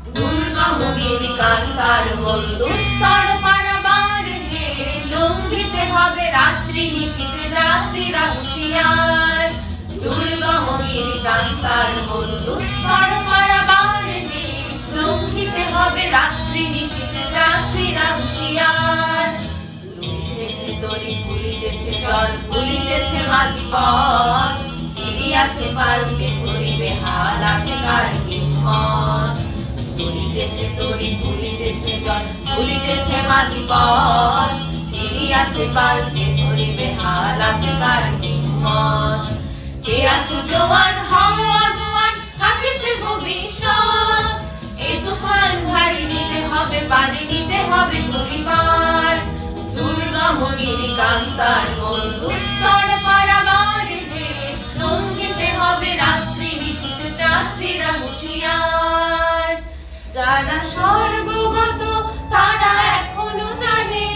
দুর্গমগিরি কান্তার মন দুস্তর পারাবার হে, লঙ্ঘিতে হবে রাত্রি নিশীথে যাত্রীরা হুঁশিয়ার। দুর্গমগিরি কান্তার মন দুস্তর পারাবার হে, লঙ্ঘিতে হবে রাত্রি নিশীথে যাত্রীরা হুঁশিয়ার। দুলিতেছে তরি ফুলিতেছে জল ফুলিতেছে মাঝি পথ, চিরিয়াছে পালকে ধরিবে হাল আছে কার হিম্মত। দুলিতেছে তরি ফুলিতেছে জল ফুলিতেছে মাঝি পথ, চিরিয়াছে পালকে ধরিবে হাল আছে কার হিম্মত। কে আছো জওয়ান হও আগুয়ান, হাঁকেছে ভবিষ্যৎ, এ তুফান ভারী নিতে হবে পানি নিতে হবে তরিবার। দুর্গমগিরি কান্তার মন দুস্তর পারাবার হে, লঙ্ঘিতে হবে রাত্রি নিশীথে যাত্রীরা হুঁশিয়ার। যারা স্বর্গগত তারা এখনো জানে,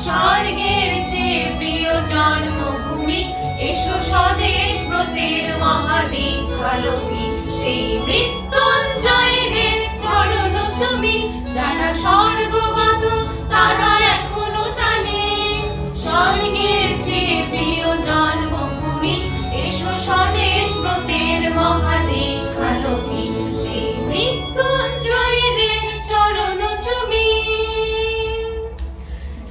স্বর্গের চেয়ে প্রিয় জন্মভূমি, এসো স্বদেশ ব্রতের মহাদীক্ষালোভী, সেই মৃত্যুঞ্জয়ীদের চরণ ছবি। যারা স্বর্গগত তারা এখনো জানে, স্বর্গের চেয়ে প্রিয় জন্মভূমি, এসো স্বদেশ ব্রতের মহাদীক্ষালোভী, সেই মৃত্যুঞ্জয়ীদের চরণ ছবি।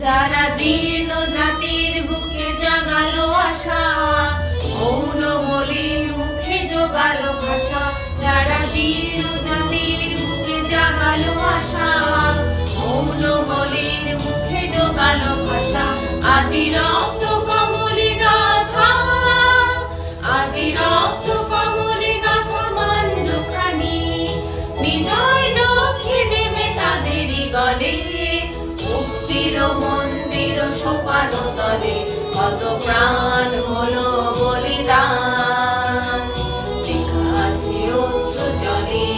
যারা জীর্ণ জাতির বুকে জাগালো আশা, মৌন মলিন মুখে জোগালো ভাষা। যারা জীর্ণ জাতির বুকে জাগালো আশা, মৌন মলিন মুখে জোগালো ভাষা। আজি রক্ত কমলে গাথা, আজি রক্ত কমলে গাথা মান্যখানি, বিজয় লক্ষ্মী নেমে তাদেরই গলে, মুক্তির মন্দির সোপান তলে কত প্রাণ হলো বলিদান। লেখা আছে অশ্রু জলে,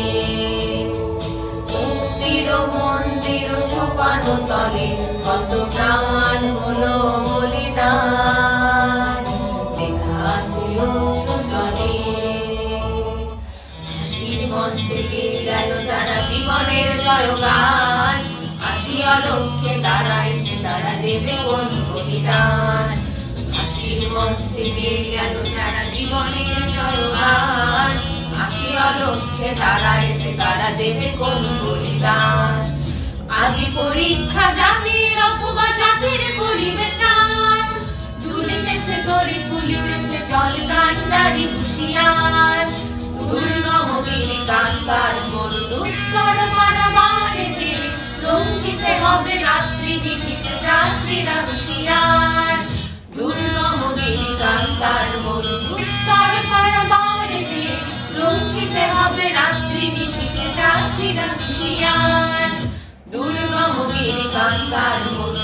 মুক্তির মন্দির সোপান তলে কত প্রাণ হলো বলিদান। লেখা আছে অশ্রু জলে। হাসির মঞ্চে গেয়ে গেল যারা জীবনের জয়গান, হাসি অলক্ষ্যে দাঁড়াইছে তারা দেবে কোন বলিদান। হাসির মঞ্চে গেয়ে গেল যারা জীবনের জয়গান, হাসি অলক্ষ্যে দাঁড়াইছে তারা দেবে কোন বলিদান। আজি পরীক্ষা জাতির অথবা জাতির করিবে ত্রাণ, দুলিতেছে তরি ফুলিতেছে জল কান্ডারি হুঁশিয়ার। দুর্গমগিরি কান্তার মন দুস্তর পারাবার হে, লঙ্ঘিতে হবে রাত্রি নিশীথে যাত্রীরা হুঁশিয়ার। দুর্গমগিরি কান্তার মন দুস্তর পারাবার হে, লঙ্ঘিতে হবে রাত্রি নিশীথে যাত্রীরা হুঁশিয়ার। দুর্গমগিরি কান্তার মন